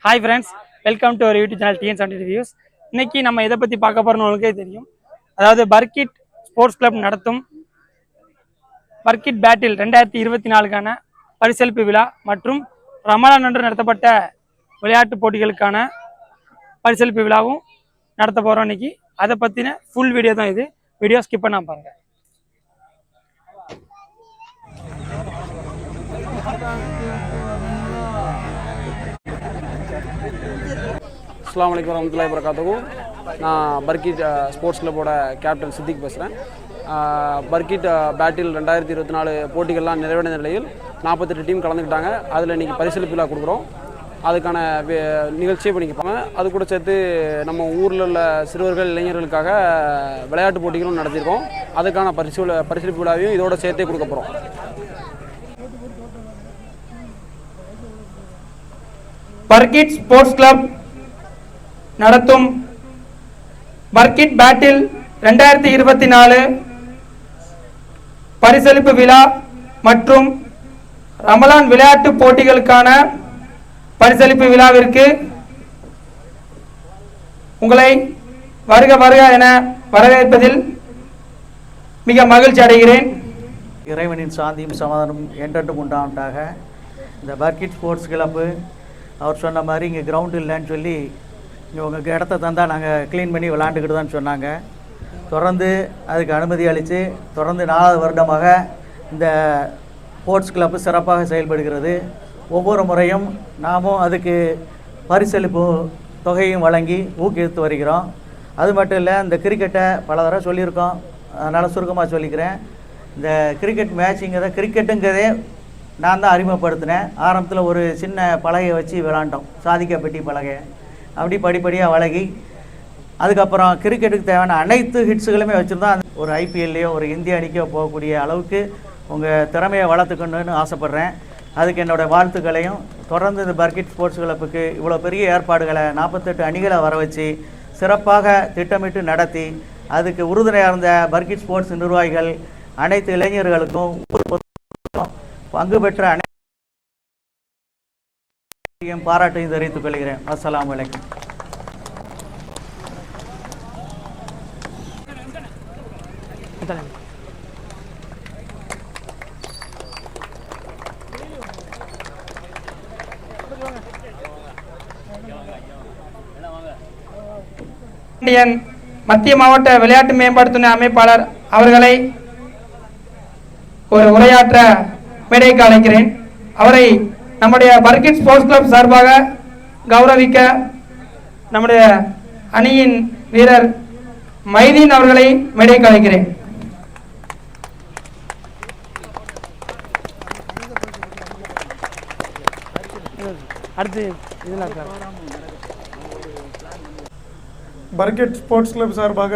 Hi friends, welcome to our YouTube channel TN70 reviews. இன்னைக்கு நம்ம எதை பற்றி பார்க்க போகிறோம்னு உங்களுக்கே தெரியும். அதாவது பர்கிட் ஸ்போர்ட்ஸ் கிளப் நடத்தும் பர்கிட் பேட்டில் 2024க்கான பரிசளிப்பு விழா மற்றும் ரமலான் அன்று நடத்தப்பட்ட விளையாட்டு போட்டிகளுக்கான பரிசளிப்பு விழாவும் நடத்த போகிறோம் இன்னைக்கு. அதை பற்றின ஃபுல் வீடியோ தான் இது. வீடியோ ஸ்கிப் பண்ணாம பாருங்க. அஸ்ஸலாமு அலைக்கும் வரஹ்மத்துல்லாஹி வபரகாத்துஹு. நான் பர்கிட் ஸ்போர்ட்ஸ் கிளப்போட கேப்டன் சித்திக் பேசுகிறேன். பர்கிட் பேட்டில் 2024 போட்டிகள்லாம் நிறைவடைந்த நிலையில் 48 டீம் கலந்துக்கிட்டாங்க. அதில் இன்றைக்கி பரிசளிப்பு விழா கொடுக்குறோம். அதுக்கான நிகழ்ச்சியை பண்ணிப்பாங்க. அது கூட சேர்த்து நம்ம ஊரில் உள்ள சிறுவர்கள் இளைஞர்களுக்காக விளையாட்டு போட்டிகளும் நடத்தியிருக்கோம். அதுக்கான பரிசளிப்பு விழாவையும் இதோட சேர்த்தே கொடுக்க போகிறோம். பர்கிட் ஸ்போர்ட்ஸ் கிளப் நடத்தும் பர்கிட் பேட்டில் 2024 பரிசளிப்பு விழா மற்றும் ரமலான் விளையாட்டு போட்டிகளுக்கான பரிசளிப்பு விழாவிற்கு உங்களை வருக வருக என வரவேற்பதில் மிக மகிழ்ச்சி அடைகிறேன். இறைவனின் சாந்தியும் சமாதானம் என்றென்றும் உண்டாவதாக. இந்த பர்கிட் ஸ்போர்ட்ஸ் கிளப்பு அவர் சொன்ன மாதிரி இங்கே கிரவுண்டு இல்லைன்னு சொல்லி இங்கே உங்கள் இடத்த தந்தால் நாங்கள் க்ளீன் பண்ணி விளாண்டுக்கிட்டு தான் சொன்னாங்க. தொடர்ந்து அதுக்கு அனுமதி அளித்து தொடர்ந்து 4வது வருடமாக இந்த ஸ்போர்ட்ஸ் கிளப்பு சிறப்பாக செயல்படுகிறது. ஒவ்வொரு முறையும் நாமும் அதுக்கு பரிசளிப்பு தொகையும் வழங்கி ஊக்குவித்து வருகிறோம். அது மட்டும் இல்லை, இந்த கிரிக்கெட்டை பல தடவை சொல்லியிருக்கோம், அதனால் சுருக்கமாக சொல்லிக்கிறேன். இந்த கிரிக்கெட் மேட்சிங்கிறத கிரிக்கெட்டுங்கிறதே நான் தான் அறிமுகப்படுத்தினேன். ஆரம்பத்தில் ஒரு சின்ன பலகையை வச்சு விளாண்டோம், சாதிக்கப்பட்டி பலகை. அப்படி படிப்படியாக வழங்கி அதுக்கப்புறம் கிரிக்கெட்டுக்கு தேவையான அனைத்து ஹிட்ஸுகளுமே வச்சுருந்தோம். ஒரு IPLலையோ ஒரு இந்திய அணிக்கோ போகக்கூடிய அளவுக்கு உங்கள் திறமையை வளர்த்துக்கணுன்னு ஆசைப்பட்றேன். அதுக்கு என்னோடய வாழ்த்துக்களையும், தொடர்ந்து இந்த பர்கிட் ஸ்போர்ட்ஸ் கிளப்புக்கு இவ்வளோ பெரிய ஏற்பாடுகளை 48 அணிகளை வர வச்சு சிறப்பாக திட்டமிட்டு நடத்தி அதுக்கு உறுதுணையாக இருந்த பர்கிட் ஸ்போர்ட்ஸ் நிர்வாகிகள் அனைத்து இளைஞர்களுக்கும் பங்கு பெற்ற அனைத்தையும் பாராட்டையும் தெரிவித்துக் கொள்கிறேன். அஸ்ஸலாமு அலைக்கும். மத்திய மாவட்ட விளையாட்டு மேம்பாட்டு துணை அமைப்பாளர் அவர்களை ஒரு உரையாற்ற மேடைக்கு அழைக்கிறேன். அவரை நம்முடைய பர்கிட் ஸ்போர்ட்ஸ் கிளப் சார்பாக கௌரவிக்க நம்முடைய அணியின் வீரர் மைதீன் அவர்களை மேடைக்கு அழைக்கிறேன். பர்கிட் ஸ்போர்ட்ஸ் கிளப் சார்பாக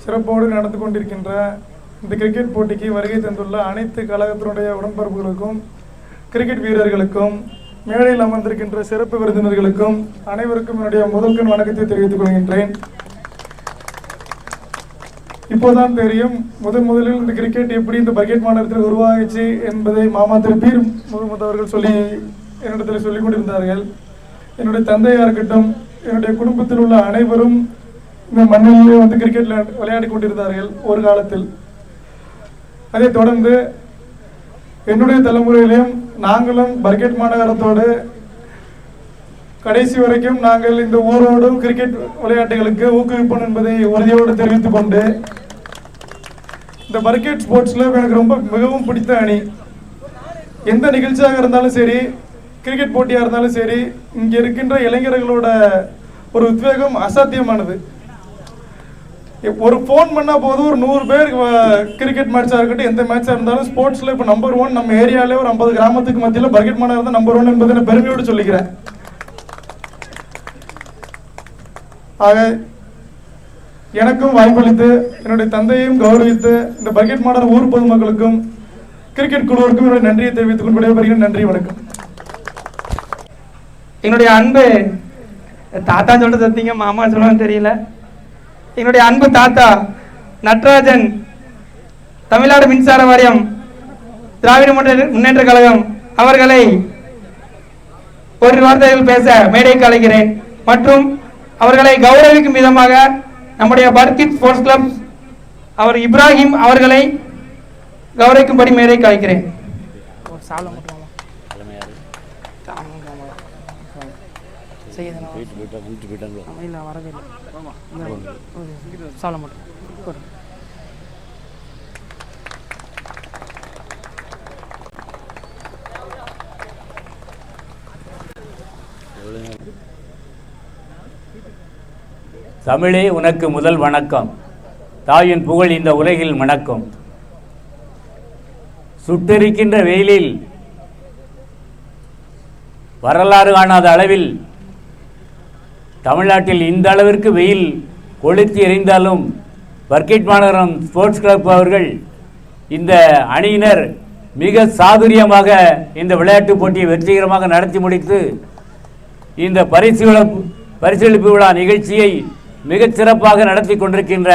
சிறப்போடு நடந்து கொண்டிருக்கின்ற இந்த கிரிக்கெட் போட்டிக்கு வருகை தந்துள்ள அனைத்து கழகத்தினுடைய உடன்பிறப்புகளுக்கும், கிரிக்கெட் வீரர்களுக்கும், மேடையில் அமர்ந்திருக்கின்ற சிறப்பு விருந்தினர்களுக்கும் அனைவருக்கும் என்னுடைய முதல்கண் வணக்கத்தை தெரிவித்துக் கொள்கின்றேன். இப்போதான் தெரியும் முதலில் இந்த கிரிக்கெட் எப்படி இந்த பர்கிட் மாநகரத்தில் உருவாகிச்சு என்பதை மாமா திரு பீர் முகமது அவர்கள் என்னிடத்தில் சொல்லிக் கொண்டிருந்தார்கள். என்னுடைய தந்தையாக இருக்கட்டும், என்னுடைய குடும்பத்தில் உள்ள அனைவரும் இந்த மண்ணிலே கிரிக்கெட்டில் விளையாடி கொண்டிருந்தார்கள் ஒரு காலத்தில். அதைத் தொடர்ந்து என்னுடைய தலைமுறையிலும் நாங்களும் பர்கிட் மாநகரத்தோடு கடைசி வரைக்கும் நாங்கள் இந்த ஊரோடும் கிரிக்கெட் விளையாட்டுகளுக்கு ஊக்குவிப்போம் என்பதை உறுதியோடு தெரிவித்துக் கொண்டு, இந்த பர்கிட் ஸ்போர்ட்ஸ் கிளப் எனக்கு மிகவும் பிடித்த அணி. எந்த நிகழ்ச்சியாக இருந்தாலும் சரி, கிரிக்கெட் போட்டியாக இருந்தாலும் சரி, இங்கே இருக்கின்ற இளைஞர்களோட ஒரு உத்வேகம் அசாத்தியமானது. ஒரு ஃபோன் பண்ணால் போதும், ஒரு 100 பேர் கிரிக்கெட் மேட்சாக இருக்கட்டும், எந்த மேட்சாக இருந்தாலும் ஸ்போர்ட்ஸில் இப்போ நம்பர் 1 நம்ம ஏரியாவிலே ஒரு 50 கிராமத்துக்கு மத்தியில் பர்கிட் மாநகரம் தான் நம்பர் 1 என்பதை நான் பெருமையோடு சொல்லிக்கிறேன். ஆக எனக்கும் வாய்ப்பளித்து என்னுடைய தந்தையையும் கௌரவித்து இந்த பர்கிட் மாநகர் ஊர் பொதுமக்களுக்கும் கிரிக்கெட் குழுவிற்கும் என்னுடைய நன்றியை தெரிவித்துக் கொண்டு விடைபெறுகிறேன். நன்றி, வணக்கம். என்னுடைய அன்பு தாத்தா சொல்றது தத்தீங்க, மாமா சொல்லுவான்னு தெரியல. என்னுடைய அன்பு தாத்தா நட்ராஜன், தமிழ்நாடு மின்சார வாரியம், திராவிட முன்னேற்ற கழகம் அவர்களை ஒரு வார்த்தைகள் பேச மேடைக்கு அழைக்கிறேன். மற்றும் அவர்களை கௌரவிக்கும் விதமாக நம்முடைய பர்கிட் ஸ்போர்ட்ஸ் கிளப் அவர் இப்ராஹிம் அவர்களை கௌரவிக்கும்படி மேடைக்கு அழைக்கிறேன். தமிழே உனக்கு முதல் வணக்கம், தாயின் புகழ் இந்த உலகில் வணக்கம். சுட்டெரிக்கின்ற வெயிலில் வரலாறு காணாத அளவில் தமிழ்நாட்டில் இந்த அளவிற்கு வெயில் கொளுத்தி எறிந்தாலும் பர்கிட் மாநகரம் ஸ்போர்ட்ஸ் கிளப் அவர்கள் இந்த அணியினர் மிக சாதுரியமாக இந்த விளையாட்டுப் போட்டியை வெற்றிகரமாக நடத்தி முடித்து இந்த பரிசளிப்பு விழா நிகழ்ச்சியை மிகச் சிறப்பாக நடத்தி கொண்டிருக்கின்ற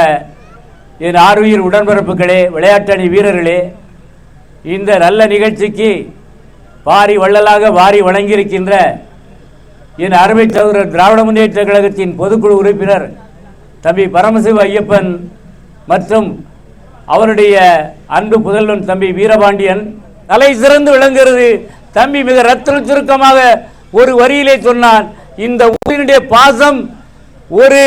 என் ஆர்வீர் உடன்பிறப்புகளே, விளையாட்டு அணி வீரர்களே, இந்த நல்ல நிகழ்ச்சிக்கு வாரி வள்ளலாக வாரி வழங்கியிருக்கின்ற என் அருமை சகோதரர் திராவிட முன்னேற்ற கழகத்தின் பொதுக்குழு உறுப்பினர் தம்பி பரமசிவ ஐயப்பன் மற்றும் அவருடைய அன்பு புதல்வன் தம்பி வீரபாண்டியன் தலை சிறந்து விளங்குகிறது. தம்பி மிக ரத்தன சுருக்கமாக ஒரு வரியிலே சொன்னான், இந்த ஊரினுடைய பாசம் ஒரு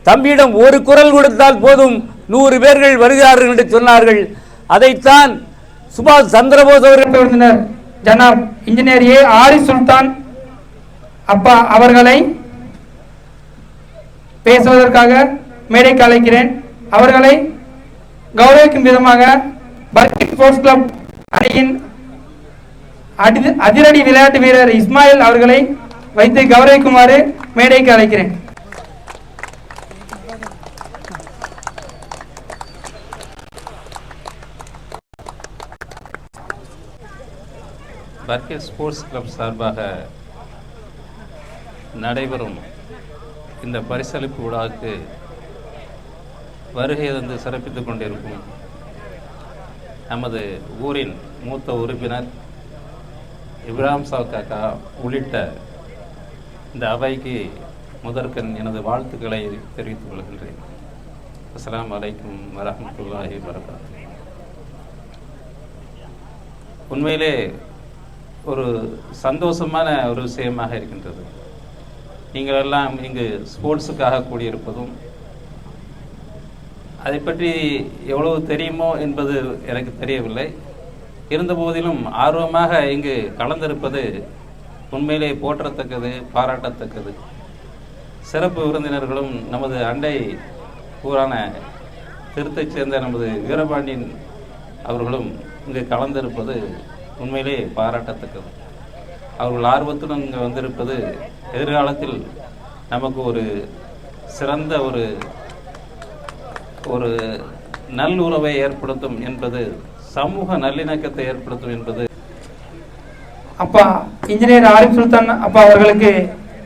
தம்பியிடம் ஒரு குரல் கொடுத்தால் போதும் 100 பேர்கள் வருகிறார்கள் என்று சொன்னார்கள். அதைத்தான் சுபாஷ் சந்திரபோஸ் அவர்கள் ஜனாப் இன்ஜினியர் ஏ ஆரி சுல்தான் அப்பா அவர்களை பேசுவதற்காக மேடைக்கு அழைக்கிறேன். அவர்களை கௌரவிக்கும் விதமாக பர்கிட் ஸ்போர்ட்ஸ் கிளப் அணியின் அதிரடி விளையாட்டு வீரர் இஸ்மாயில் அவர்களை வைத்து கௌரவிக்குமாறு மேடைக்கு அழைக்கிறேன். பர்கிட் ஸ்போர்ட்ஸ் கிளப் சார்பாக நடைபெறும் இந்த பரிசளிப்பு விழாவுக்கு வருகை தந்து சிறப்பித்துக் கொண்டிருக்கும் நமது ஊரின் மூத்த உறுப்பினர் இப்ராஹிம் காக்கா உள்ளிட்ட இந்த அவைக்கு முதற்கண் எனது வாழ்த்துக்களை தெரிவித்துக் கொள்கின்றேன். அஸ்ஸலாமு அலைக்கும் வரஹ்மத்துல்லாஹி வபரகாத்துஹு. உண்மையிலே ஒரு சந்தோஷமான ஒரு விஷயமாக இருக்கின்றது. நீங்கள் எல்லாம் இங்கு ஸ்போர்ட்ஸுக்காக கூடியிருப்பதும் அதை பற்றி எவ்வளவு தெரியுமோ என்பது எனக்கு தெரியவில்லை. இருந்தபோதிலும் ஆர்வமாக இங்கு கலந்திருப்பது உண்மையிலே போற்றத்தக்கது, பாராட்டத்தக்கது. சிறப்பு விருந்தினர்களும் நமது அண்டை ஊரான திருத்தைச் சேர்ந்த நமது வீரபாண்டியன் அவர்களும் இங்கு கலந்திருப்பது உண்மையிலே பாராட்டத்தக்கது. அவர்கள் ஆர்வத்துடன் இங்கே வந்திருப்பது எதிர்காலத்தில் நமக்கு ஒரு சிறந்த ஒரு நல்லுறவை ஏற்படுத்தும் என்பது, சமூக நல்லிணக்கத்தை ஏற்படுத்தும் என்பது. அப்பா இன்ஜினியர் ஆரிஃப் சுல்தான் அப்பா அவர்களுக்கு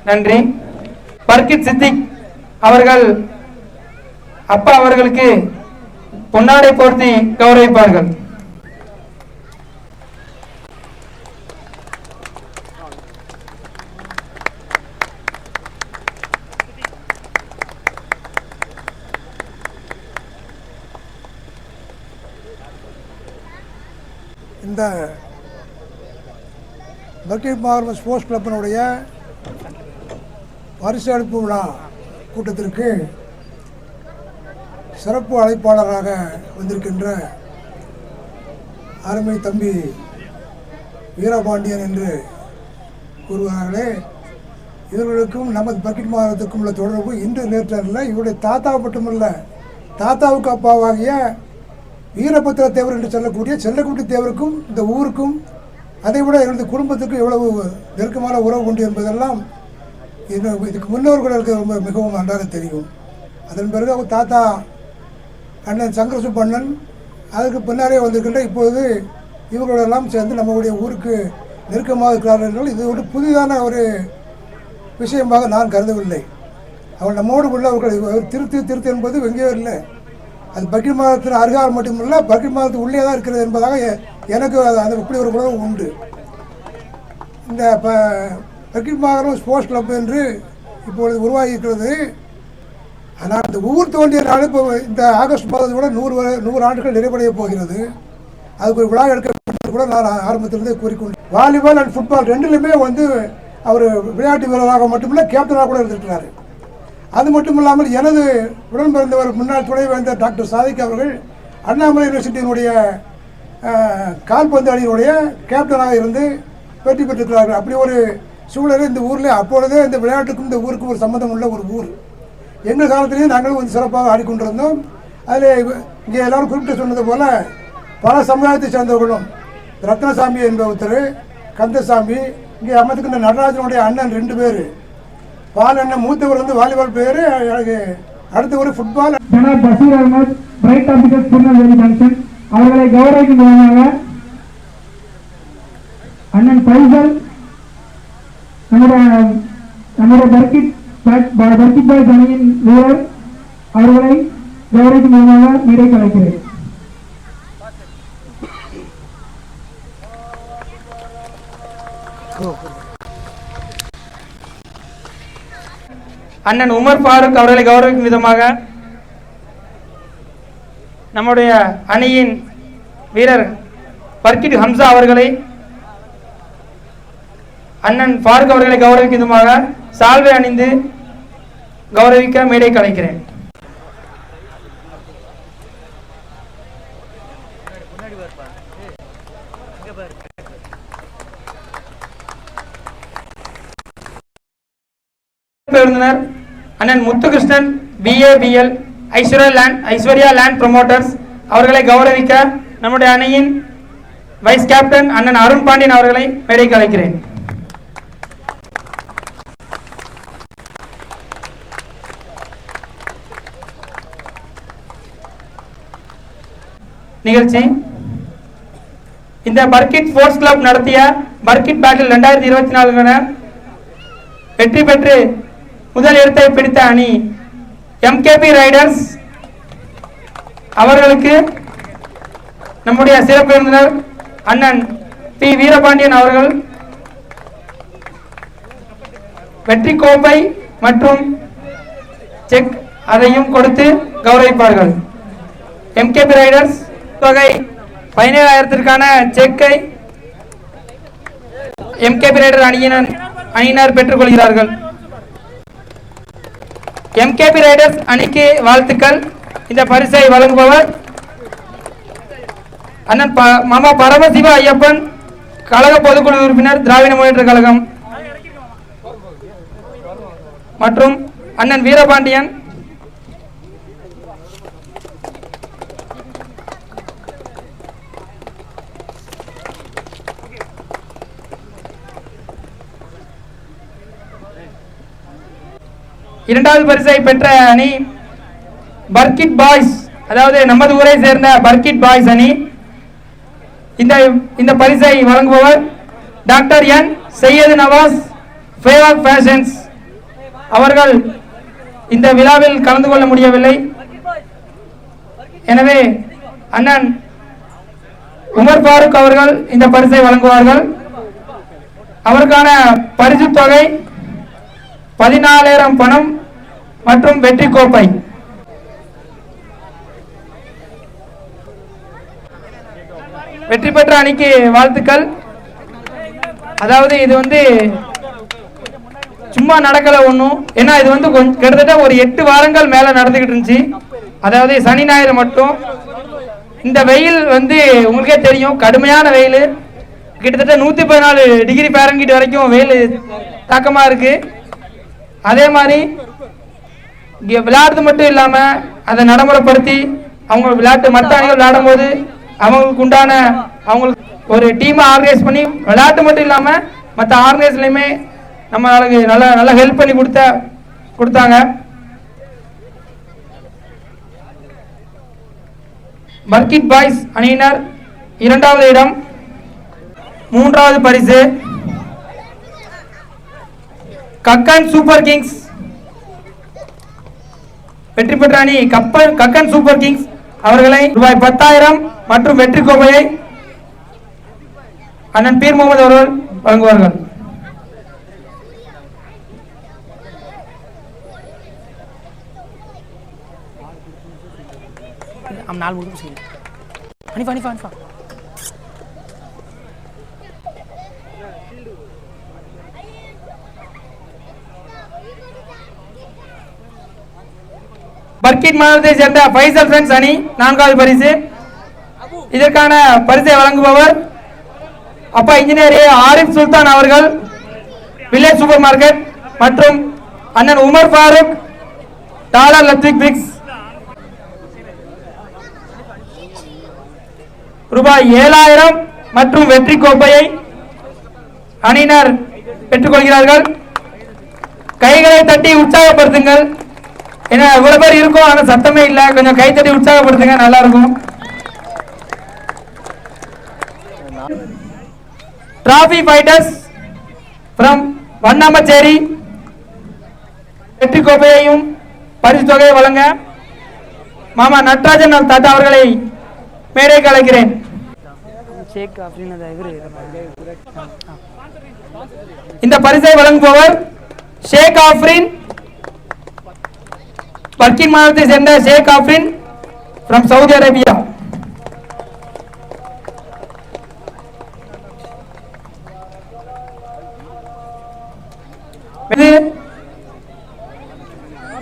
நன்றி. பர்கிட் சித்திக் அவர்கள் அப்பா அவர்களுக்கு பொன்னாடை போர்த்தி கௌரவிப்பார்கள். இந்த பர்கிட் மாநகரம் ஸ்போர்ட்ஸ் கிளப்பினுடைய பரிசளிப்பு விழா கூட்டத்திற்கு சிறப்பு அழைப்பாளராக வந்திருக்கின்ற அருமை தம்பி வீரபாண்டியன் என்று கூறுவார்களே, இவர்களுக்கும் நமது பர்கிட் மாநகரத்துக்கும் உள்ள தொடர்பு இன்று நேற்று அல்ல. இவருடைய தாத்தா மட்டுமல்ல, தாத்தாவுக்கு அப்பாவாகிய வீரபத்திர தேவர் என்று சொல்லக்கூடிய செல்லக்குட்டி தேவருக்கும் இந்த ஊருக்கும் அதைவிட எனது குடும்பத்துக்கும் எவ்வளவு நெருக்கமான உறவு உண்டு என்பதெல்லாம் இதுக்கு முன்னோர்களுக்கு ரொம்ப மிகவும் நன்றாக தெரியும். அதன் பிறகு அவங்க தாத்தா அண்ணன் சங்கர சுப்பண்ணன், அதுக்கு பின்னாலே வந்திருக்கின்ற இப்போது இவங்களெல்லாம் சேர்ந்து நம்மளுடைய ஊருக்கு நெருக்கமாக இருக்கிறார்கள் என்றால் இது ஒரு புதிதான ஒரு விஷயமாக நான் கருதவில்லை. அவள் நம்மோடு உள்ளவர்கள் திருத்தி என்பது எங்கேயோ இல்லை. அது பர்கிட் மாநகரத்தின் அருகாமல் மட்டுமல்ல, பர்கிட் மாநகரத்து உள்ளே தான் இருக்கிறது என்பதாக எனக்கு அது இப்படி ஒரு உணர்வு உண்டு. இந்த பர்கிட் மாநகரம் ஸ்போர்ட்ஸ் கிளப் என்று இப்பொழுது உருவாகி இருக்கிறது. ஆனால் இந்த ஊர் தோன்றிய நாள் இப்போ இந்த ஆகஸ்ட் மாதத்தோட 100 ஆண்டுகள் நிறைவடைய போகிறது. அதுக்கு ஒரு விழா எடுக்க கூட நான் ஆரம்பத்திலிருந்தே கூறிக்கொண்டு, வாலிபால் அண்ட் ஃபுட்பால் ரெண்டுலையுமே வந்து அவர் விளையாட்டு வீரராக மட்டுமில்லை கேப்டனாக கூட இருந்திருக்கிறார். அது மட்டும் இல்லாமல் எனது உடன் பிறந்தவர் முன்னாள் துணைவேந்தர் டாக்டர் சாதிக் அவர்கள் அண்ணாமலை யூனிவர்சிட்டியினுடைய கால்பந்து அணியினுடைய கேப்டனாக இருந்து வெற்றி பெற்றிருக்கிறார்கள். அப்படி ஒரு சூழலில் இந்த ஊரில் அப்பொழுதே இந்த விளையாட்டுக்கும் இந்த ஊருக்கும் ஒரு சம்மந்தம் உள்ள ஒரு ஊர். எங்கள் காலத்திலேயே நாங்களும் வந்து சிறப்பாக ஆடிக்கொண்டிருந்தோம். அதில் இங்கே எல்லோரும் குறிப்பிட்டு சொன்னது போல் பல சமுதாயத்தை சேர்ந்தவர்களும் ரத்னசாமி என்பவர், கந்தசாமி, இங்கே அமர்ந்துக்கின்ற நடராஜனுடைய அண்ணன் 2 பேர், பால் அண்ணன் மூத்தவர் வந்து வாலிபால் பேர், எனக்கு அடுத்தவர் football. Janab Basheer Ahmed Bright officer Tirunelveli junction அவர்களை கௌரவிக்கும் விதமாக அண்ணன் பைசல் நம்முடைய பர்கிட் பாய்ஸ் அணியின் வீரர் அவர்களை கௌரவிக்கும் விதமாக மேடைக்கு அழைக்கிறேன். அண்ணன் உமர் ஃபாரூக் அவர்களை கௌரவிக்கும் விதமாக நம்முடைய அணியின் வீரர் பர்கிட் ஹம்சா அவர்களை அண்ணன் ஃபாரூக் அவர்களை கௌரவிக்கும் விதமாக சால்வை அணிந்து கௌரவிக்க மேடைக்கு அழைக்கிறேன். விருந்தினர் அண்ணன் Muthukrishnan BABL Aishwarya land promoters அவர்களை கௌரவிக்க நம்முடைய அணியின் வைஸ் கேப்டன் அண்ணன் அருண் பாண்டியன் அவர்களை மேடைக்கு அழைக்கிறேன். நிகழ்ச்சி இந்த பர்கிட் ஸ்போர்ட்ஸ் கிளப் நடத்திய பர்கிட் பேட்டில் 2024 வெற்றி பெற்று முதல் இடத்தை பிடித்த அணி MKP ரைடர்ஸ் அவர்களுக்கு நம்முடைய சிறப்பு விருந்தினர் அண்ணன் P வீரபாண்டியன் அவர்கள் வெற்றி கோப்பை மற்றும் செக் அதையும் கொடுத்து கௌரவிப்பார்கள். MKP ரைடர்ஸ் தொகை 17,000க்கான செக்கை MKP ரைடர் அணியினர் பெற்றுக்கொள்கிறார்கள். MKP ரைடர்ஸ் அணிக்கு வாழ்த்துக்கள். இந்த பரிசை வழங்குபவர் அண்ணன் மாமா பரமசிவ ஐயப்பன், கழக பொதுக்குழு உறுப்பினர், திராவிட முன்னேற்ற கழகம், மற்றும் அண்ணன் வீரபாண்டியன் இரண்டாவது பரிசை பெற்ற அணி பர்கிட் பாய்ஸ், அதாவது நமது ஊரை சேர்ந்த பர்கிட் பாய்ஸ் அணி. இந்த பரிசை வழங்குபவர் டாக்டர் N சையது நவாஸ் ஃபேவாக் ஃபேஷன்ஸ் அவர்கள் இந்த விழாவில் கலந்து கொள்ள முடியவில்லை. எனவே அண்ணன் உமர் ஃபாரூக் அவர்கள் இந்த பரிசை வழங்குவார்கள். அவருக்கான பரிசு தொகை 14,000 பணம் மற்றும் வெற்றி கோப்பை. வெற்றி பெற்ற அணிக்கு வாழ்த்துக்கள். அதாவது இது வந்து சும்மா நடக்கல ஒன்றும், ஏன்னா இது வந்து கிட்டத்தட்ட ஒரு 8 வாரங்கள் மேல நடந்துகிட்டு இருந்துச்சு. அதாவது சனி ஞாயிறு மட்டும். இந்த வெயில் வந்து உங்களுக்கே தெரியும், கடுமையான வெயில், கிட்டத்தட்ட 114 டிகிரி ஃபாரன்ஹீட் வரைக்கும் வெயில் தாக்கமா இருக்கு. அதே மாதிரி விளையாடுறது மட்டும் இல்லாம அதை நடைமுறைப்படுத்தி அவங்க விளையாட்டு மற்ற அணிகள் விளையாடும் போது அவங்களுக்கு உண்டான அவங்களுக்கு ஒரு டீமை ஆர்கனைஸ் பண்ணி விளையாட்டு மட்டும் இல்லாம மற்ற ஆர்கனைஸ்லயுமே நம்மளுக்கு நல்ல ஹெல்ப் பண்ணி கொடுத்தாங்க. பர்கிட் பாய்ஸ் அணியினர் 2வது இடம். 3வது பரிசு கக்கன் சூப்பர் கிங்ஸ். வெற்றி பெற்ற அணி கக்கன் சூப்பர் கிங்ஸ் அவர்களை ரூபாய் 10,000 மற்றும் வெற்றி கோப்பையை அண்ணன் பீர் முகமது அவர்கள் வழங்குவார்கள். 4 முடிக்கும் சரி அனிஃபா அனிஃபா அனிஃபா பர்கிட் மாவட்டத்தை சேர்ந்த ஃபைசல் ஃப்ரெண்ட்ஸ் அணி 4வது பரிசு. இதற்கான பரிசை வழங்குபவர் அப்பா இன்ஜினியர் ஆரிஃப் சுல்தான் அவர்கள், வில்லேஜ் சூப்பர் மார்க்கெட், மற்றும் அண்ணன் உமர் ஃபாரூக், டாலர் லத்விக் பிக்ஸ். ரூபாய் 7000 மற்றும் வெற்றி கோப்பையை அணியினர் பெற்றுக்கொள்கிறார்கள். கைகளை தட்டி உற்சாகப்படுத்துங்கள். ஏன்னா இவ்வளவு பேர் இருக்கும், ஆனா சத்தமே இல்லை. கொஞ்சம் கை தட்டி உற்சாகப்படுத்துங்க, நல்லா இருக்கும். டிராஃபி ஃபைட்டர்ஸ் ஃப்ரம் வண்ணாமச்சேரி வெற்றி கோப்பையையும் பரிசு தொகையை வழங்க மாமா நட்ராஜன் தாத்தா அவர்களை மேடைக்கு அழைக்கிறேன். இந்த பரிசை வழங்குபவர் ஷேக் ஆஃப்ரின், பர்கின் மாவட்டத்தை சேர்ந்த ஷேக் ஆஃப்ரின் ஃப்ரம் சவுதி அரேபியா.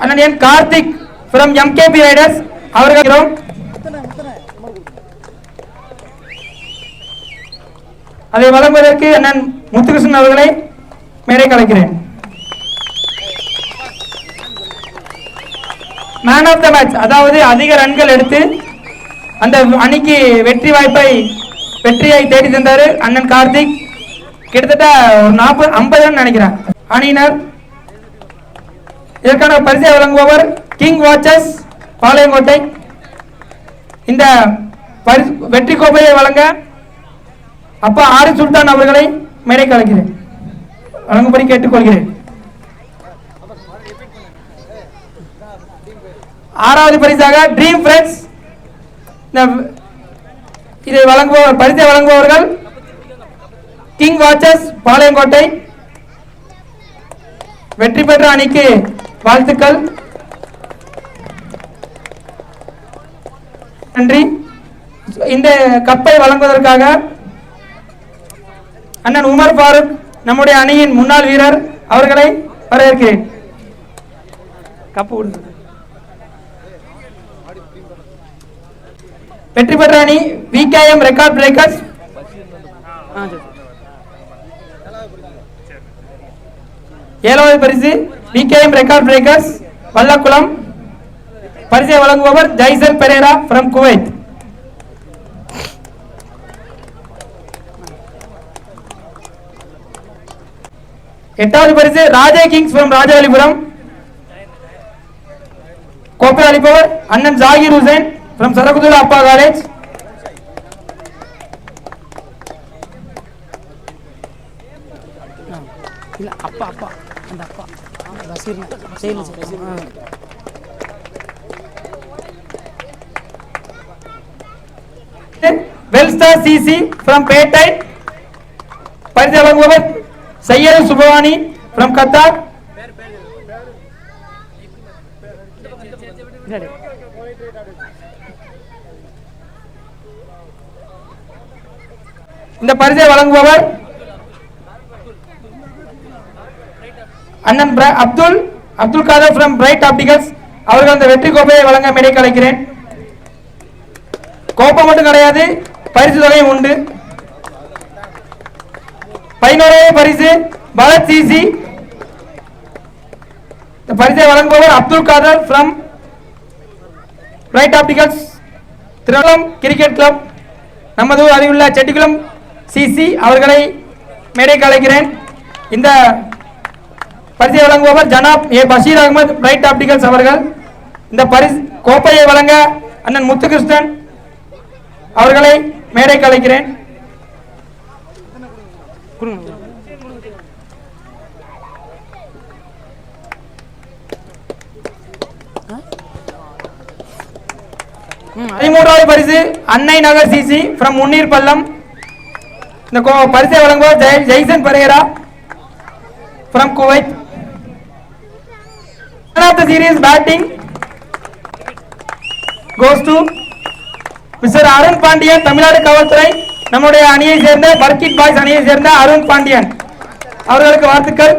அண்ணன் என் கார்த்திக் ஃப்ரம் எம்கேபி ரைடர்ஸ் அவர்கள் அதை வழங்குவதற்கு அண்ணன் முத்துகிருஷ்ணன் அவர்களை மேடைக்கு அழைக்கிறேன். மேன் ஆஃப் த மேட்ச், அதாவது அதிக ரன்கள் எடுத்து அந்த அணிக்கு வெற்றியை தேடி தந்தாரு அண்ணன் கார்த்திக். கிட்டத்தட்ட 50 ரன் நினைக்கிறேன் அணியினர். இதற்கான பரிசை வழங்குபவர் கிங் வாட்சஸ் பாளையங்கோட்டை. இந்த வெற்றி கோப்பையை வழங்க அப்பா ஆரிஃப் சுல்தான் அவர்களை மேடைக்கு அழைக்கிறேன், வழங்கும்படி கேட்டுக்கொள்கிறேன். 6வது பரிசாக ட்ரீம் ஃப்ரெண்ட்ஸ். இதை பரிசை வழங்குபவர்கள் கிங் வாட்சஸ் பாளையங்கோட்டை. வெற்றி பெற்ற அணிக்கு வாழ்த்துக்கள், நன்றி. இந்த கப்பை வழங்குவதற்காக அண்ணன் உமர் ஃபாரூக், நம்முடைய அணியின் முன்னாள் வீரர், அவர்களை வரவேற்கிறேன். கப்பு கொடுத்து வெற்றி பெற்ற அணி விகேஎம் ரெக்கார்ட் பிரேக்கர்ஸ். ஏழாவது பரிசு விகேஎம் ரெக்கார்ட் பிரேக்கர்ஸ் வல்லக்குளம். பரிசை வழங்குபவர் ஜைசல் பெரேரா ஃப்ரம் குவைத். எட்டாவது பரிசு ராஜே கிங்ஸ் ஃப்ரம் ராஜவலிபுரம். கோப்பை அளிப்பவர் அண்ணன் ஜாகிர் ஹுசைன் ஃப்ரம் சரகுதுல்லா அப்பா காலேஜ். இல்ல அப்பா அப்பா அந்த அப்பா பசீர் வெல்ஸ்டார் சிசி ஃப்ரம் பேட்டை. பரிசு வழங்குபவர் சையது சுபவானி ஃப்ரம் கத்தார். இந்த பரிசை வழங்குபவர் அண்ணன் Abdul Kader from Bright Opticals. அவர்கள் அந்த வெற்றி கோப்பையை வழங்க மேடைக்கு அழைக்கிறேன். கோப்பை மட்டும் கிடையாது, பரிசு தொகையும் உண்டு. 11வது பரிசு பரத் சிசி. இந்த பரிசை வழங்குபவர் Abdul Kader from Bright Opticals Thiruvallam cricket club, நமது அறிவுள்ள செட்டிக்குளம் சிசி. அவர்களை மேடைக்கு அழைக்கிறேன். இந்த பரிசை வழங்குபவர் ஜனாப் ஏ பஷீர் அகமது பிரைட் ஆப்டிகல்ஸ் அவர்கள். இந்த பரிசு கோப்பையை வழங்க அண்ணன் முத்துகிருஷ்ணன் அவர்களை மேடைக்கு அழைக்கிறேன். பதிமூன்றாவது பரிசு அன்னை நகர் சிசி ஃப்ரம் முன்னீர் பள்ளம். இந்த பரிசை வழங்குபவர் Jaison Perera from Kuwait. Man of the series batting goes to mister Arun Pandian, Tamil Nadu காவல்துறை, நம்முடைய அணியை சேர்ந்த பர்கிட் பாய்ஸ் அணியை சேர்ந்த அருண் பாண்டியன் அவர்களுக்கு வாழ்த்துக்கள்.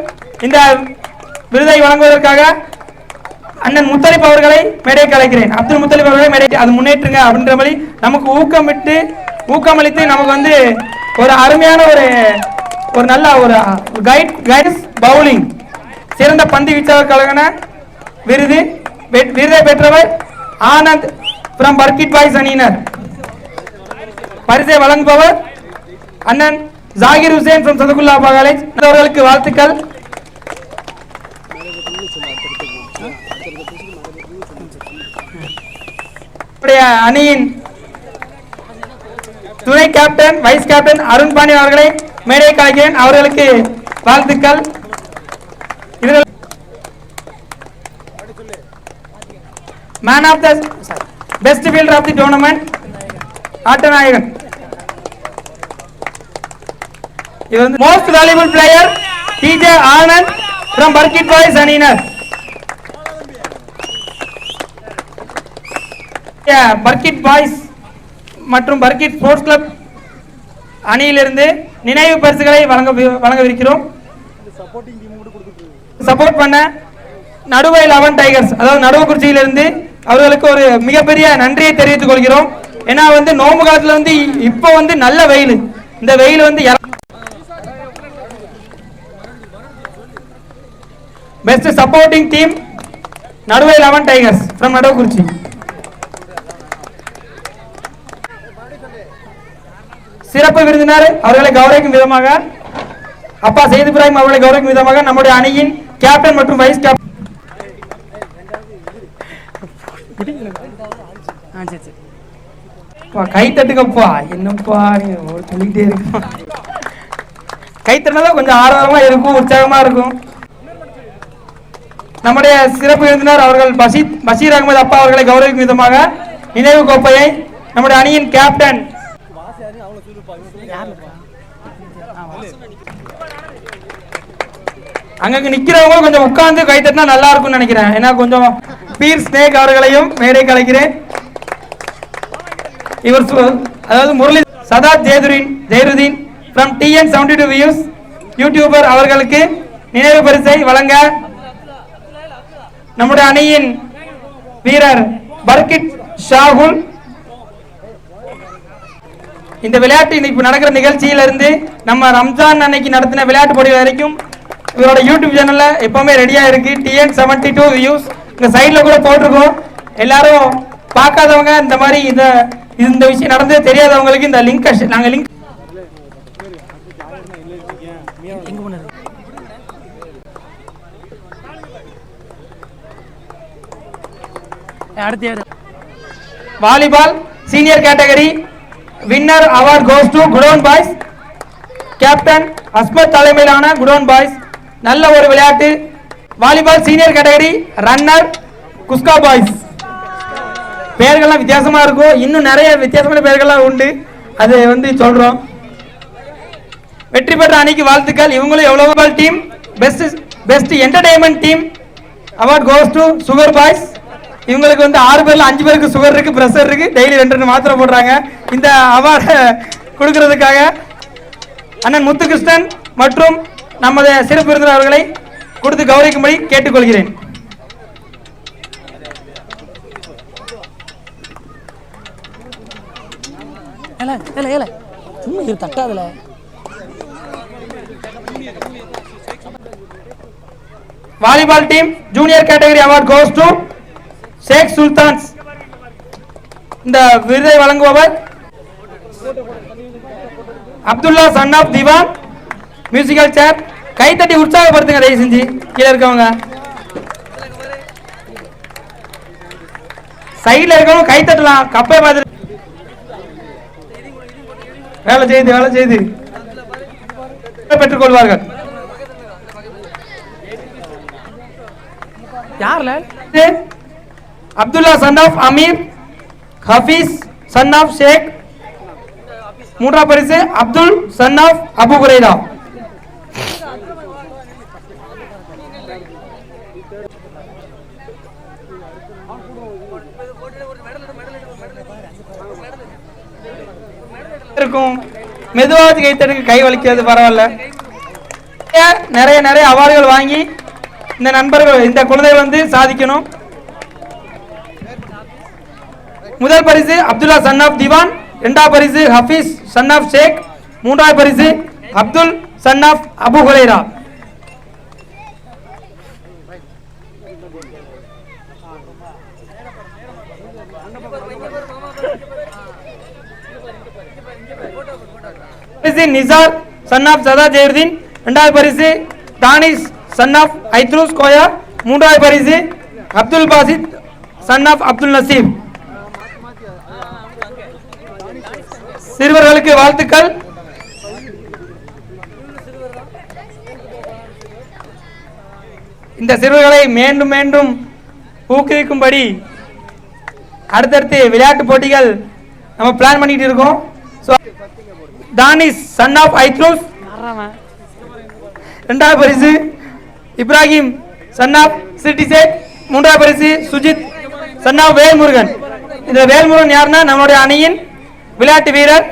இந்த விருதை வழங்குவதற்காக அண்ணன் முத்தலிப் அவர்களை மேடைக்கு அழைக்கிறேன். அப்துல் முத்தலிப் அவர்களை மேடை அது முன்னேற்றுங்க அப்படின்ற மாதிரி நமக்கு ஊக்கமளித்து நமக்கு வந்து ஒரு அருமையான ஒரு நல்ல ஒரு கைட்ஸ் பவுலிங் சிறந்த பந்து வீச்சாளர்களுக்கான விருதை பெற்றவர் ஆனந்த் from பர்கிட் பாய்ஸ் அணியினர். பரிசை வழங்குபவர் அண்ணன் ஜாகிர் ஹுசேன் from சதுகுல்லா காலேஜ் அவர்களுக்கு வாழ்த்துக்கள். அணியின் துணை captain vice captain Arun Pandian அவர்களை மேடை கலைக்கிறேன். அவர்களுக்கு வாழ்த்துக்கள். Man of the best fielder of the tournament ஆட்டநாயகன். இவர் வந்து most valuable player DJ Anand from Burkit Boys அணியினர். பர்கிட் பாய்ஸ் மற்றும் பர்கிட் ஸ்போர்ட்ஸ் கிளப் அணியிலிருந்து நினைவு பரிசுகளை வழங்கவிருக்கிறோம். சப்போர்ட் பண்ண நடுவை 11 டைகர்ஸ், அதாவது நடுவக்குறிச்சியிலிருந்து அவர்களுக்கு ஒரு மிகப்பெரிய நன்றியை தெரிவித்துக் கொள்கிறோம். ஏன்னா வந்து நோம்பு காலத்துல வந்து இப்போ வந்து நல்ல வெயில், இந்த வெயில் வந்து பெஸ்ட் சப்போர்ட்டிங் டீம் நடுவை 11 டைகர்ஸ் from நடுவக்குறிச்சி. சிறப்பு விருந்தினர் அவர்களை கௌரவிக்கும் விதமாக அப்பா சையத் இப்ராஹிம் அவர்களை கௌரவிக்கும் விதமாக நம்முடைய அணியின் கேப்டன் மற்றும் வைஸ் கேப்டன் கை தட்டுங்கப்பா. என்னப்பா சொல்லிக்கிட்டே இருக்கும், கை தட்டினாதான் கொஞ்சம் ஆர்வமா இருக்கும், உற்சாகமா இருக்கும். நம்முடைய சிறப்பு விருந்தினர் அவர்கள் பஷீர் அகமது அப்பா அவர்களை கௌரவிக்கும் விதமாக நினைவு கோப்பையை நம்முடைய அணியின் கேப்டன் அங்க நிக்கிறவங்க கொஞ்சம் உட்கார்ந்து கை தட்டினா நல்லா இருக்கும்னு நினைக்கிறேன். ஏன்னா கொஞ்சம் பீர் ஸ்னேக் அவர்களையும் மேடை கலைக்கிறேன். இவர் அதாவது Murali Sadath Jayarudeen from TN72 views YouTuber அவர்களுக்கு நினைவு பரிசை வழங்க நம்முடைய அணியின் வீரர் பர்கிட் ஷாகுல். இந்த விளையாட்டு இன்னைக்கு நடக்கிற நிகழ்ச்சியில இருந்து நம்ம ரம்ஜான் அன்னைக்கு நடத்தின விளையாட்டு போட்டி வரைக்கும் இவரோட யூடியூப் சேனல்ல எப்பவுமே ரெடியா இருக்கு. TN72 வியூஸ் இந்த சைட்ல கூட போட்டிருக்கோம். எல்லாரும் பார்க்காதவங்க இந்த மாதிரி இந்த விஷயம் நடந்தது தெரியாதவங்களுக்கு இந்த லிங்க் நாங்க link volleyball senior category winner award goes to godown boys. Captain Asmat தலைமையிலான குடோன் பாய்ஸ். நல்ல ஒரு விளையாட்டு. வாலிபால் சீனியர் கேட்டகரி ரன்னர் குஸ்கா பாய்ஸ். பெயர்கள்லாம் வித்தியாசமா இருக்கும், இன்னும் நிறைய வித்தியாசமான பெயர்கள்லாம் உண்டு, அது வந்து சொல்றோம். வெற்றி பெற்ற அணிக்கு வாழ்த்துக்கள். இவங்களும் எவ்வளவு team best entertainment team award goes to sugar boys. இவங்களுக்கு வந்து 6 பேர்ல 5 பேருக்கு சுகர் இருக்கு, பிரஷர் இருக்கு, டெய்லி 2 மாத்திரை போடுறாங்க. இந்த அவார்டை கொடுக்கறதுக்காக அண்ணன் முத்துகிருஷ்ணன் மற்றும் நமது சிறப்பு விருந்தினர் அவர்களை கொடுத்து கௌரவிக்கும்படி கேட்டுக்கொள்கிறேன். Volleyball team junior category award goes to Sheikh Sultans. இந்த விருதை வழங்குபவர் Abdullah son of Diwan musical chair. கைத்தட்டி உற்சாகப்படுத்துங்க தயவு செஞ்சு கீழே இருக்கவங்க. சைட்ல இருக்கவங்க கை தட்டலாம். கப்பை மாதிரி வேலை செய்து பெற்றுக் கொள்வார்கள். யார்ல Abdullah son of Ameer, Hafeez son of Sheikh. மூன்றாம் பரிசு அப்துல் சன் ஆஃப் அபு குரைதா. இருக்கும் மெதுவாக கைத்தடுக்கு கை வலிக்கிறது பரவாயில்ல. நிறைய நிறைய அவார்டுகள் வாங்கி இந்த நண்பர்கள் இந்த குழந்தைகள் வந்து சாதிக்கணும். முதல் பரிசு அப்துல்லா சன் ஆஃப் திவான், இரண்டாவது பரிசு ஹபீஸ் சன் ஆஃப் ஷேக், மூன்றாவது பரிசு அப்துல் சன் ஆஃப் அபு ஹுரைரா. பரிசு நிசார் சன் ஆஃப் சதா ஜெயருதீன், இரண்டாவது பரிசு தானிஷ் சன் ஆஃப் ஐத்ரூஸ் கோயா, மூன்றாவது பரிசு அப்துல் பாசித் சன் ஆஃப் அப்துல் நசீர். சிறுவர்களுக்கு வாழ்த்துக்கள். இந்த சிறுவர்களை மீண்டும் மீண்டும் ஊக்குவிக்கும்படி அடுத்தடுத்து விளையாட்டு போட்டிகள் நம்ம பிளான் பண்ணிட்டு இருக்கோம். தானிஷ் சன் ஆஃப் ஐத்ரூஸ், இரண்டாவது பரிசு இப்ராஹிம் சன் ஆஃப் சிட்டிசேக், மூன்றாவது பரிசு சுஜித் சன் ஆஃப் வேல்முருகன். இந்த வேல்முருகன் யாருன்னா நம்மளுடைய அணியின் விளையாட்டு வீரர்,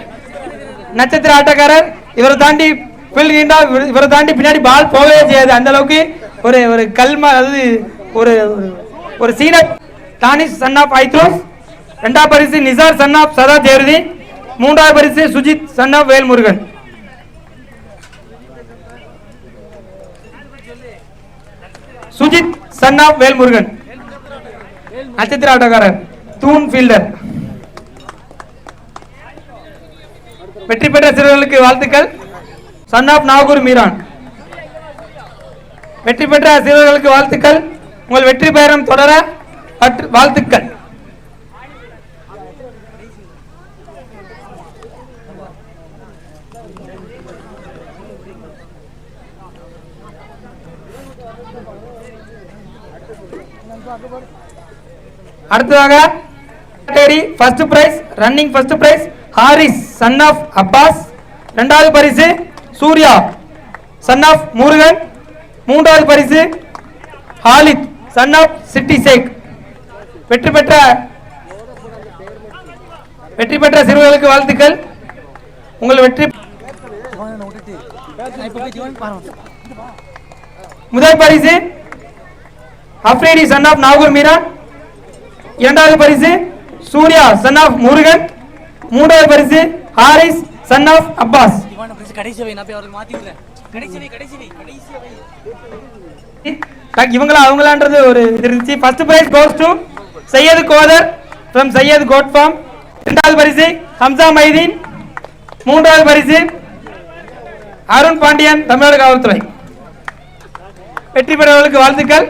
நட்சத்திர ஆட்டக்காரர். இவரை தாண்டி இவரை தாண்டி பின்னாடி பால் போகவே செய்யாது, அந்த அளவுக்கு ஒரு ஒரு கல்மா, அதாவது ஒரு ஒரு சீனட். தானிஷ் சன் ஆஃப் ஐத்ரோஸ், இரண்டாவது பரிசு நிசார் சன் ஆஃப் சதா ஜெயருதீன், மூன்றாவது பரிசு Sujith son of Velmurugan. Sujith son of Velmurugan நட்சத்திர ஆட்டக்காரர், தூண் ஃபீல்டர். வெற்றி பெற்ற சிறுவர்களுக்கு வாழ்த்துக்கள். சன் ஆஃப் நாகூர் மீரான், வெற்றி பெற்ற சிறுவர்களுக்கு வாழ்த்துக்கள். உங்கள் வெற்றி பயணம் தொடர வாழ்த்துக்கள். அடுத்ததாக first prize running first prize Haris son of Abbas, இரண்டாவது பரிசு சூர்யா சன் ஆஃப் முருகன், மூன்றாவது பரிசு ஹாலித் சன் ஆஃப் சிட்டி சேக். வெற்றி பெற்ற சிறுவர்களுக்கு வாழ்த்துக்கள். உங்கள் வெற்றி. முதல் பரிசு அப்ரேடி சன் ஆஃப் நாகூர் மீரான், இரண்டாவது பரிசு சூர்யா சன் ஆஃப் முருகன், மூன்றாவது பரிசு ஹாரிஸ் சன் ஆஃப் அப்பாஸ். இவங்களா அவங்களான்றது ஒரு இருந்துச்சு. First prize goes to Syed Kothar from Syed goat farm, இரண்டாவது பரிசு ஹம்சா மைதீன், மூன்றாவது பரிசு அருண் பாண்டியன் தமிழ்நாடு காவல்துறை. வெற்றி பெற்றவர்களுக்கு வாழ்த்துக்கள்.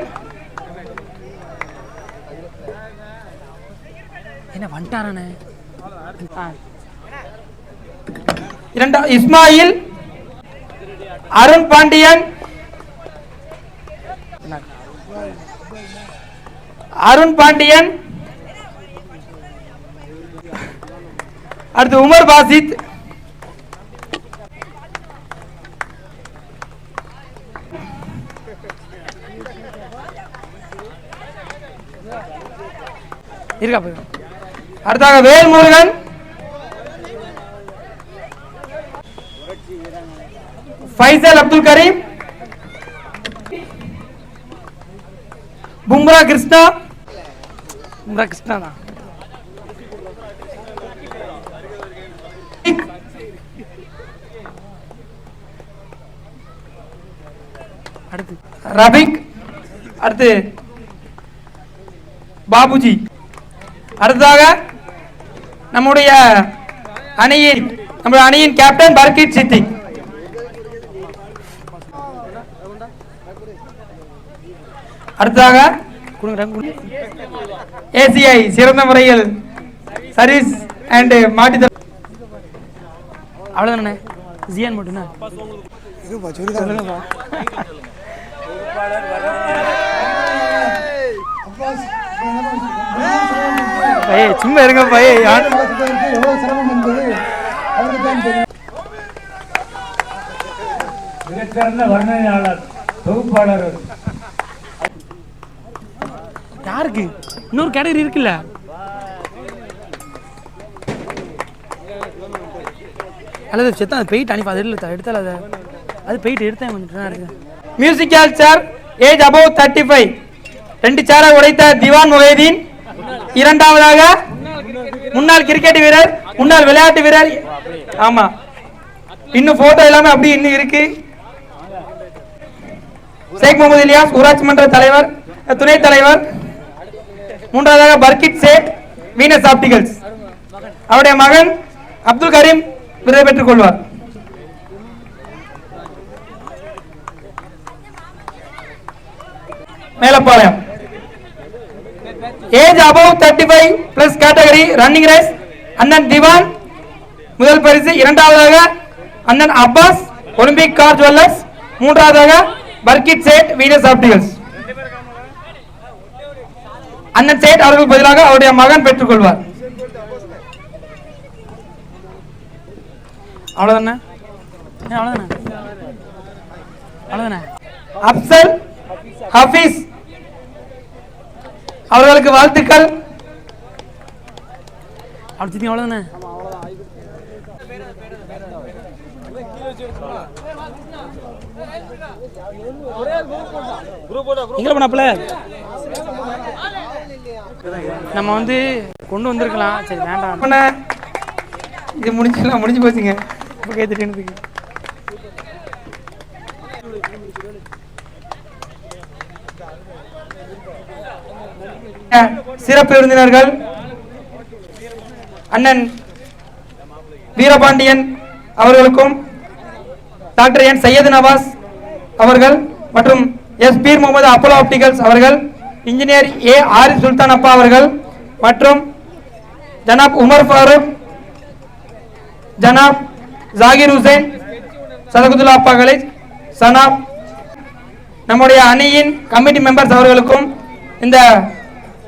என்ன வந்துட்டானே இஸ்மாயில், அருண் பாண்டியன், அடுத்து உமர் பாசித், அடுத்தாக வேல்முருகன், ஃபைசல் அப்துல் கரீம், பும்ரா கிருஷ்ணா தான். அடுத்து ரபிக், அடுத்து பாபுஜி. அடுத்ததாக நம்முடைய அணியின் கேப்டன் பர்கிட் சித்திக். அடுத்ததாக ஏசிஐ சிறந்த முறையில் சர்வீஸ் அண்ட் மாட்டி. அவ்வளவுதானே ஜியான் மட்டும்னா சும்மா இருங்க பையன். மிகச்சிறந்த வர்ணனையாளர், தொகுப்பாளர் யாருக்கு இன்னொரு கேட்டகரி இருக்குல்ல? அல்லது செத்தான் அது பெயிட் அனுப்பி அது எடுத்தால அது பெயிட் எடுத்தேன் கொஞ்சம் இருக்கு. மியூசிக்கல் சேர் ஏஜ் அபவ் 35 2 சேரை உடைத்த திவான் முகைதீன். இரண்டாவதாக முன்னாள் கிரிக்கெட் வீரர், முன்னாள் விளையாட்டு வீரர். ஆமா, இன்னும் போட்டோ எல்லாமே அப்படி இன்னும் இருக்கு. ஷேக் முகமது இலியாஸ் ஊராட்சி மன்ற தலைவர், துணைத் தலைவர். மூன்றாவதாக பர்கிட் சேட் வீனஸ் ஆப்டிகல்ஸ். அவருடைய மகன் அப்துல் கரீம் விருது பெற்றுக் கொள்வார். Melapalayam age above 35 plus category running race அண்ணன் திவான் முதல் பரிசு. இரண்டாவதாக அண்ணன் அப்பாஸ் ஒலிம்பிக் கார் ஜுவல்லர்ஸ். மூன்றாவதாக பர்கிட் சேட் வீனஸ் ஆப்டிகல்ஸ். அண்ணன் சேட் அவர்கள் பதிலாக அவருடைய மகன் பெற்றுக் கொள்வார். அவ்வளவுதானே? அவ்வளவுதானே? அப்சல் ஹபீஸ் அவர்களுக்கு வாழ்த்துக்கள். அவ்வளவுதானே? நம்ம வந்து கொண்டு வந்திருக்கலாம். சரி வேண்டாம், இது முடிஞ்சுக்கலாம், முடிஞ்சு போச்சுங்க. சிறப்பு விருந்தினர்கள் அண்ணன் வீரபாண்டியன் அவர்களுக்கும் டாக்டர் என் சையது நவாஸ் அவர்கள் மற்றும் S Peer Mohammed Apollo Opticals அவர்கள், இன்ஜினியர் ஏ ஆரிஃப் சுல்தான் அப்பா அவர்கள் மற்றும் ஜனாப் உமர் ஃபாரூக், ஜனாப் ஜாகிர் ஹுசைன் சதகுதுல்லா அப்பா காலேஜ், சனாப் நம்முடைய அணியின் கமிட்டி மெம்பர்ஸ் அவர்களுக்கும் இந்த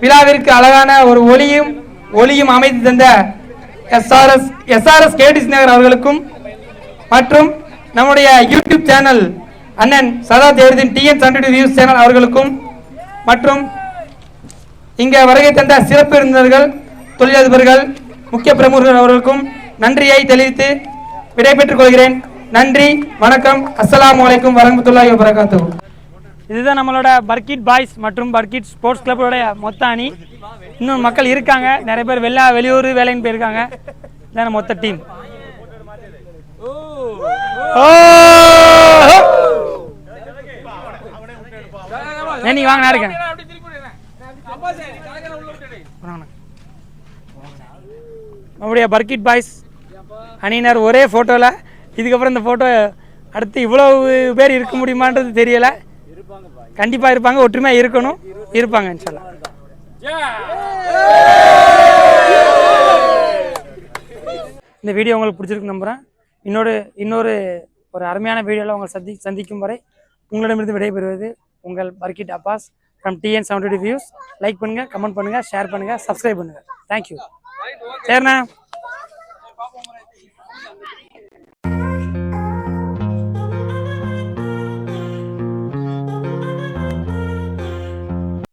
விழாவிற்கு அழகான ஒரு ஒளியும் அமைத்து தந்த எஸ்ஆர்எஸ் கேடிஸ் நகர் அவர்களுக்கும் மற்றும் நம்முடைய யூடியூப் சேனல் அண்ணன் சதா தேர்தல் TN72 நியூஸ் சேனல் அவர்களுக்கும் மற்றும் இங்கே வருகை தந்த சிறப்பு விருந்தினர்கள், தொழிலதிபர்கள், முக்கிய பிரமுகர்கள் அவர்களுக்கும் நன்றியை தெரிவித்து விடைபெற்றுக் கொள்கிறேன். நன்றி, வணக்கம், அஸ்ஸலாமு அலைக்கும் வரஹ்மத்துல்லாஹி வபரகாத்துஹு. இதுதான் நம்மளோட பர்கிட் பாய்ஸ் மற்றும் பர்கிட் ஸ்போர்ட்ஸ் கிளப்போட மொத்த அணி. இன்னும் மக்கள் இருக்காங்க, நிறைய பேர் வெளியூர் வேலைன்னு போயிருக்காங்க. இதான் மொத்த டீம். நீங்க வாங்க, நான் இருக்கேன். நம்முடைய பர்கிட் பாய்ஸ் அணியினர் ஒரே போட்டோல. இதுக்கப்புறம் இந்த போட்டோ அடுத்து இவ்வளவு பேர் இருக்க முடியுமான்றது தெரியல. கண்டிப்பா இருப்பாங்க, ஒற்றுமையா இருக்கணும், இருப்பாங்க இன்ஷால்லா. இந்த வீடியோ உங்களுக்கு பிடிச்சிருக்கு நம்புறேன். இன்னொரு ஒரு அருமையான வீடியோவில் உங்களை சந்திக்கும் வரை உங்களிடமிருந்து விடைபெறுவது உங்கள் Burkit Abbas from TN72 views. Like பண்ணுங்க, கமெண்ட் பண்ணுங்க, ஷேர் பண்ணுங்க, சப்ஸ்கிரைப் பண்ணுங்க. தேங்க்யூ. சரிண்ணா.